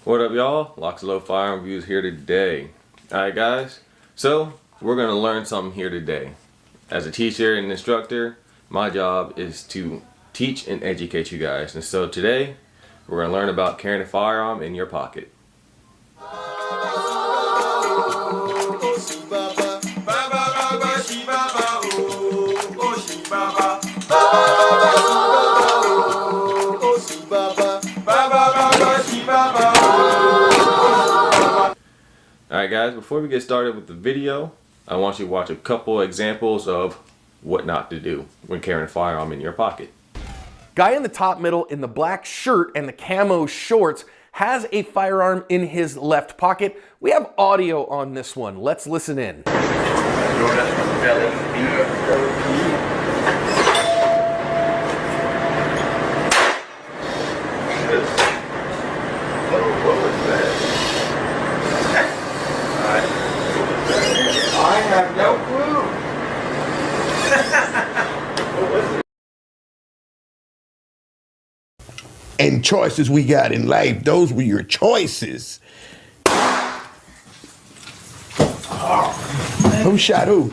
What up, y'all? LocsNLoad Reviews here today. Alright guys, so we're going to learn something here today. As a teacher and instructor, my job is to teach and educate you guys. And so today, we're going to learn about carrying a firearm in your pocket. Alright guys, before we get started with the video, I want you to watch a couple examples of what not to do when carrying a firearm in your pocket. Guy in the top middle in the black shirt and the camo shorts has a firearm in his left pocket. We have audio on this one. Let's listen in. I have no clue. And choices we got in life, those were your choices. Who shot who?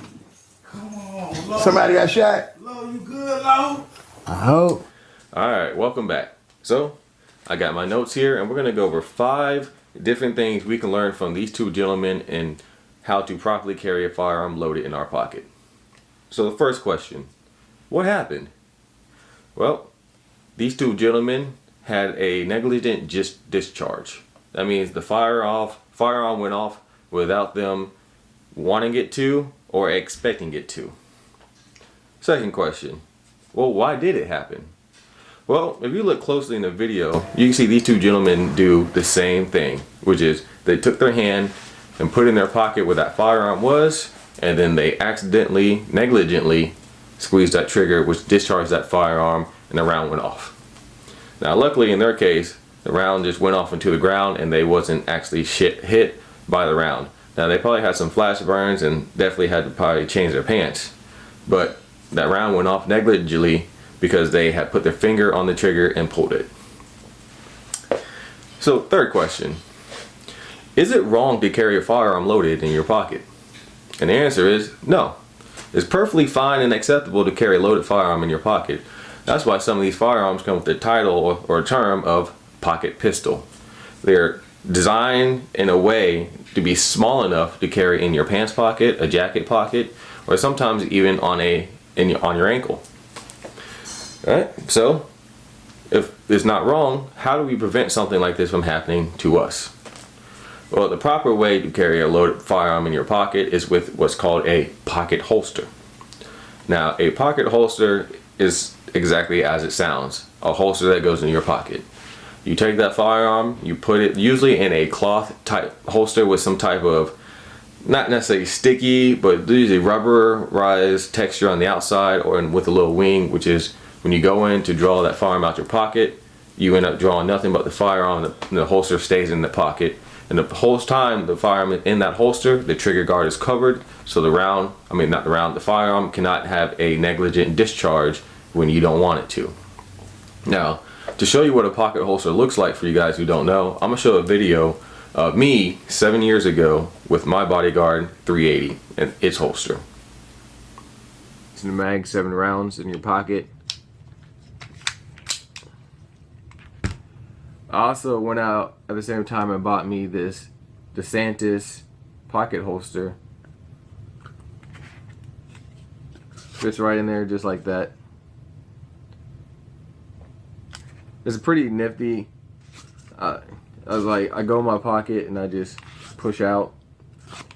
Come on, Lo. Somebody got shot? Lo, you good, Lo? I hope. Alright, welcome back. So, I got my notes here and we're going to go over 5 different things we can learn from these two gentlemen and how to properly carry a firearm loaded in our pocket. So the first question, what happened? Well, these two gentlemen had a negligent discharge. That means the firearm went off without them wanting it to or expecting it to. Second question, well, why did it happen? Well, if you look closely in the video, you can see these two gentlemen do the same thing, which is they took their hand and put it in their pocket where that firearm was, and then they accidentally, negligently squeezed that trigger, which discharged that firearm, and the round went off. Now, luckily in their case, the round just went off into the ground and they wasn't actually hit by the round. Now, they probably had some flash burns and definitely had to probably change their pants, but that round went off negligently because they had put their finger on the trigger and pulled it. So, third question. Is it wrong to carry a firearm loaded in your pocket? And the answer is no. It's perfectly fine and acceptable to carry a loaded firearm in your pocket. That's why some of these firearms come with the title or term of pocket pistol. They're designed in a way to be small enough to carry in your pants pocket, a jacket pocket, or sometimes even on your ankle. All right? So, if it's not wrong, how do we prevent something like this from happening to us? Well, the proper way to carry a loaded firearm in your pocket is with what's called a pocket holster. Now, a pocket holster is exactly as it sounds, a holster that goes in your pocket. You take that firearm, you put it usually in a cloth type holster with some type of, not necessarily sticky, but usually rubberized texture on the outside, or with a little wing, which is when you go in to draw that firearm out your pocket, you end up drawing nothing but the firearm, the holster stays in the pocket. And the whole time the firearm is in that holster, the trigger guard is covered, so the firearm cannot have a negligent discharge when you don't want it to. Now, to show you what a pocket holster looks like for you guys who don't know, I'm going to show a video of me 7 years ago with my Bodyguard 380 and its holster. It's in the mag, 7 rounds in your pocket. I also went out at the same time and bought me this DeSantis pocket holster. Fits right in there just like that. It's pretty nifty. I was like, I go in my pocket and I just push out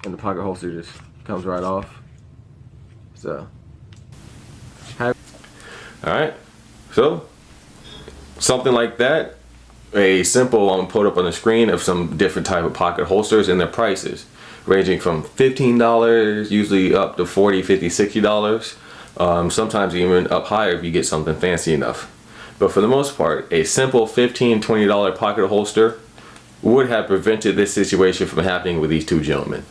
and the pocket holster just comes right off. So, alright, so something like that. A simple one put up on the screen of some different type of pocket holsters and their prices, ranging from $15 usually up to $40, $50, $60, sometimes even up higher if you get something fancy enough. But for the most part, a simple $15, $20 pocket holster would have prevented this situation from happening with these two gentlemen.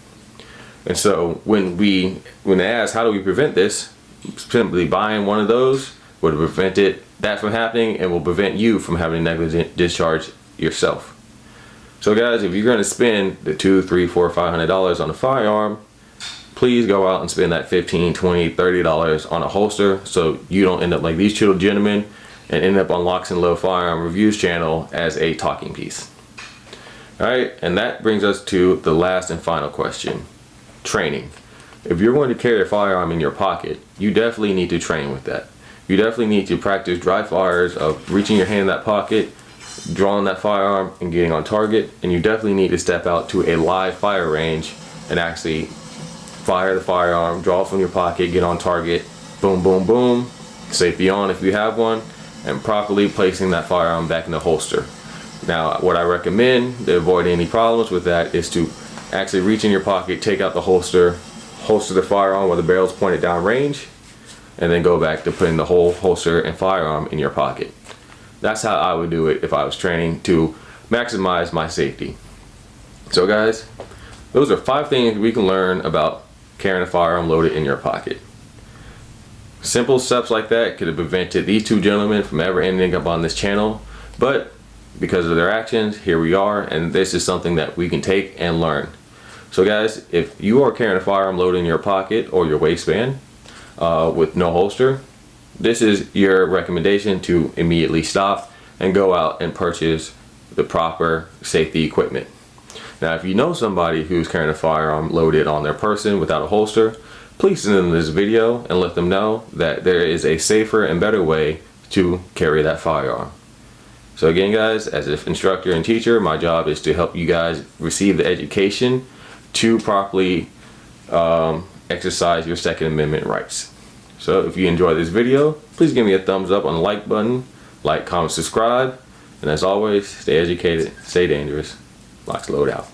And so when they ask how do we prevent this, simply buying one of those would have prevented that from happening and will prevent you from having a negligent discharge yourself. So guys, if you're going to spend the $200, $300, $400, $500 on a firearm, please go out and spend that $15, $20, $30 on a holster, so you don't end up like these two gentlemen and end up on LocsNLoad Firearm Reviews channel as a talking piece. Alright, and that brings us to the last and final question. Training. If you're going to carry a firearm in your pocket, you definitely need to train with that. You definitely need to practice dry fires of reaching your hand in that pocket, drawing that firearm and getting on target, and you definitely need to step out to a live fire range and actually fire the firearm, draw from your pocket, get on target, boom, boom, boom, safety on if you have one, and properly placing that firearm back in the holster. Now, what I recommend to avoid any problems with that is to actually reach in your pocket, take out the holster the firearm where the barrel's pointed down range, and then go back to putting the whole holster and firearm in your pocket. That's how I would do it if I was training to maximize my safety. So guys, those are 5 things we can learn about carrying a firearm loaded in your pocket. Simple steps like that could have prevented these two gentlemen from ever ending up on this channel, but because of their actions, here we are, and this is something that we can take and learn. So guys, if you are carrying a firearm loaded in your pocket or your waistband with no holster, this is your recommendation to immediately stop and go out and purchase the proper safety equipment. Now, if you know somebody who's carrying a firearm loaded on their person without a holster, please send them this video and let them know that there is a safer and better way to carry that firearm. So again guys, as an instructor and teacher, my job is to help you guys receive the education to properly exercise your Second Amendment rights. So if you enjoyed this video, please give me a thumbs up on the like button, like, comment, subscribe, and as always, stay educated, stay dangerous. LocsNLoad out.